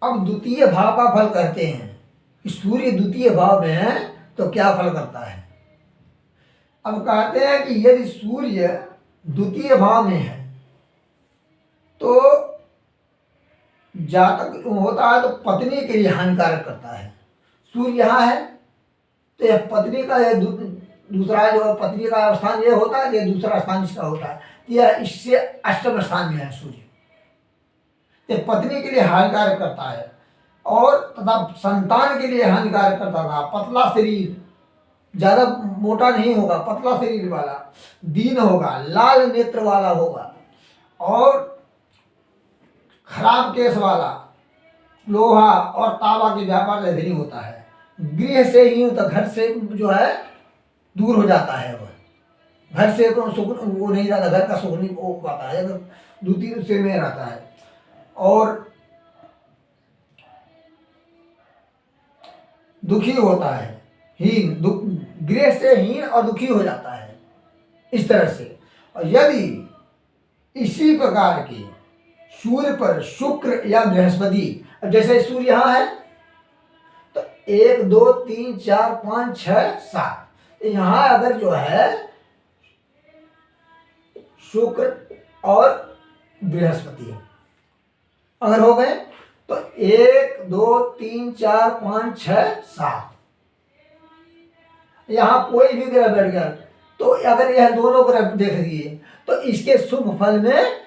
अब द्वितीय भाव का फल कहते हैं कि सूर्य द्वितीय भाव में है तो क्या फल करता है। अब कहते हैं कि यदि सूर्य द्वितीय भाव में है तो जातक होता है तो पत्नी के लिए हानिकारक करता है। सूर्य यहाँ है तो यह पत्नी का दूसरा जो पत्नी का स्थान ये होता है, ये दूसरा स्थान इसका होता है, यह इससे अष्टम स्थान में है सूर्य, ये पत्नी के लिए हानिकारक करता है और तथा संतान के लिए हानिकारक करता था। पतला शरीर, ज़्यादा मोटा नहीं होगा, पतला शरीर वाला, दीन होगा, लाल नेत्र वाला होगा और खराब केस वाला, लोहा और तांबा के व्यापार से धनी होता है। गृह से ही तो घर से जो है दूर हो जाता है, वह घर से सुख वो नहीं रहता, घर का सुख नहीं हो पाता है अगर द्वितीय से में रहता है। और दुखी होता है, हीन, गृह से हीन और दुखी हो जाता है इस तरह से। और यदि इसी प्रकार के सूर्य पर शुक्र या बृहस्पति, जैसे सूर्य यहाँ है तो 1 2 3 4 5 6 7, यहाँ अगर जो है शुक्र और बृहस्पति अगर हो गए तो 1 2 3 4 5 6 7, यहाँ कोई भी ग्रह बैठ गया तो अगर यह दोनों ग्रह देख दिए तो इसके शुभ फल में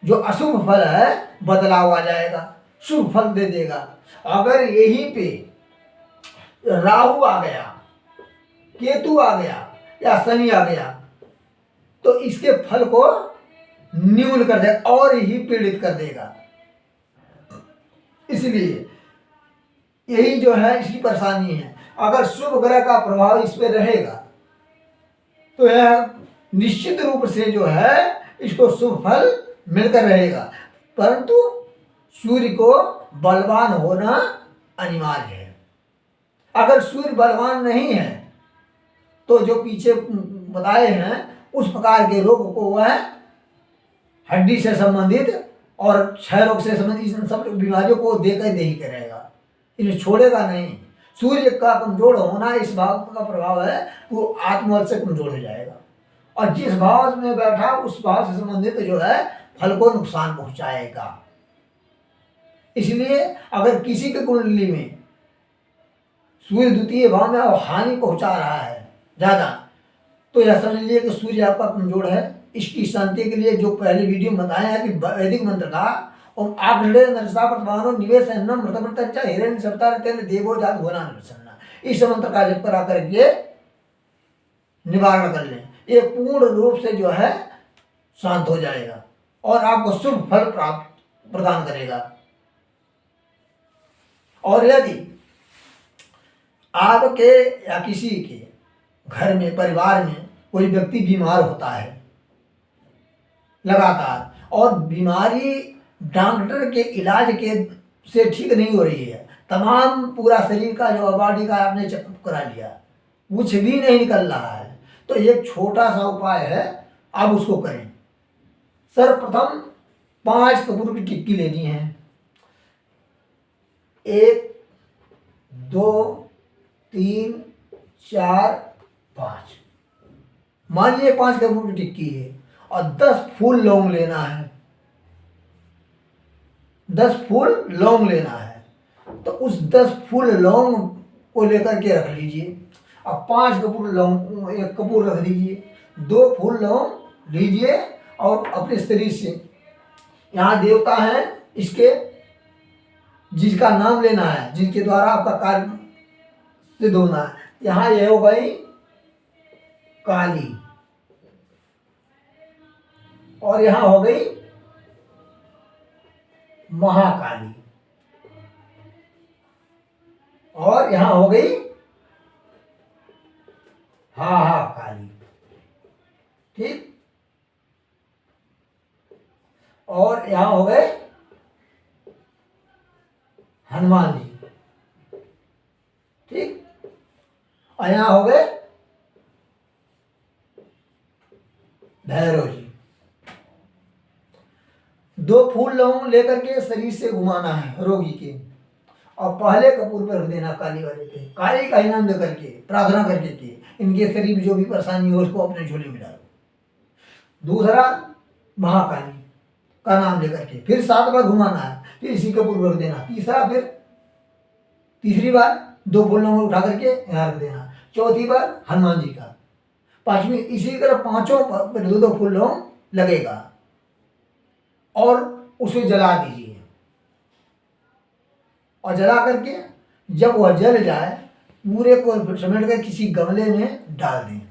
जो अशुभ फल है बदलाव आ जाएगा, शुभ फल दे देगा। अगर यहीं पे राहु आ गया, केतु आ गया या शनि आ गया तो इसके फल को न्यून कर देगा और ही पीड़ित कर देगा। इसलिए यही जो है इसकी परेशानी है। अगर शुभ ग्रह का प्रभाव इस पर रहेगा तो यह निश्चित रूप से जो है इसको शुभ फल मिलकर रहेगा, परंतु सूर्य को बलवान होना अनिवार्य है। अगर सूर्य बलवान नहीं है तो जो पीछे बताए हैं उस प्रकार के रोग को वह हड्डी से संबंधित और क्षय रोग से संबंधित इन सब बीमारियों को देकर नहीं करेगा, इन्हें छोड़ेगा नहीं। सूर्य का कमजोर होना इस भाव का प्रभाव है, वो आत्मबल से कमजोर हो जाएगा और जिस भाव में बैठा उस भाव से संबंधित जो है फल को नुकसान पहुंचाएगा। इसलिए अगर किसी के कुंडली में सूर्य द्वितीय भाव में हानि पहुंचा रहा है ज्यादा तो यह समझ लीजिए कि सूर्य आपका कमजोर है। इसकी शांति के लिए जो पहले वीडियो में बताया है कि वैदिक मंत्र का ओम आग्रहे नरसा प्रमाणो निवेश अन्नम मृतमृतंचा हिरण्य सप्ताह तेन देवो जात भोला प्रसन्ना, इस मंत्र का जप करा करके निवारण कर लें, ये पूर्ण रूप से जो है शांत हो जाएगा और आपको शुभ फल प्राप्त प्रदान करेगा। और यदि आपके या किसी के घर में परिवार में कोई व्यक्ति बीमार होता है लगातार और बीमारी डॉक्टर के इलाज के से ठीक नहीं हो रही है, तमाम पूरा शरीर का जो बॉडी का आपने चेकअप करा लिया कुछ भी नहीं निकल रहा है, तो एक छोटा सा उपाय है, आप उसको करें। सर्वप्रथम 5 कपूर की टिक्की लेनी है, 1 2 3 4 5, मान लीजिए 5 कपूर की टिक्की है और 10 फूल लौंग लेना है, 10 फूल लौंग लेना है, तो उस 10 फूल लौंग को लेकर के रख लीजिए। अब 5 कपूर लौंग, 1 कपूर रख दीजिए, 2 फूल लौंग लीजिए और अपने शरीर से यहाँ देवता है इसके जिसका नाम लेना है, जिनके द्वारा आपका कार्य सिद्ध होना है। यहाँ यह हो गई काली और यहाँ हो गई महाकाली और यहाँ हो गई हाहाकाली, ठीक, और यहाँ हो गए हनुमान जी, ठीक, और यहाँ हो गए भैरव जी। 2 फूल लौंग लेकर के शरीर से घुमाना है रोगी के, और पहले कपूर पर रख देना काली वाले पे, काली का इनाम दे करके प्रार्थना करके कि इनके शरीर में जो भी परेशानी हो उसको अपने झोले में डालो। दूसरा महाकाली का नाम लेकर के फिर 7 बार घुमाना है, फिर इसी कपूर पर रख देना। तीसरा फिर तीसरी बार 2 फूल लौंग उठा करके यहाँ रख देना। चौथी बार हनुमान जी का। पांचवी इसी तरह पांचों पर 2 फूल लौंग लगेगा और उसे जला दीजिए, और जला करके जब वह जल जाए पूरे को समेट कर किसी गमले में डाल दें,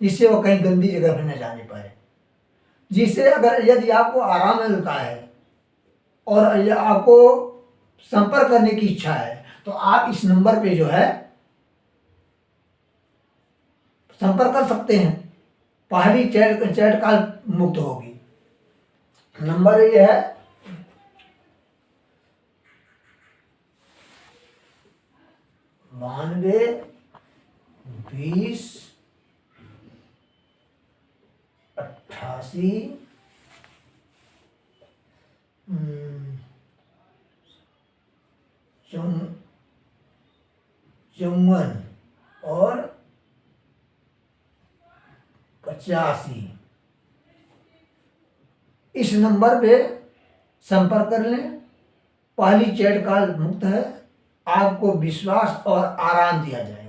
जिससे वह कहीं गंदी जगह पर न जाने पाए। जिससे अगर यदि आपको आराम मिलता है और आपको संपर्क करने की इच्छा है तो आप इस नंबर पे जो है संपर्क कर सकते हैं। पहली चैट काल मुक्त होगी। नंबर ये है 92 20 88 54 और 85। इस नंबर पे संपर्क कर लें। पहली चैट काल मुक्त है, आपको विश्वास और आराम दिया जाएगा।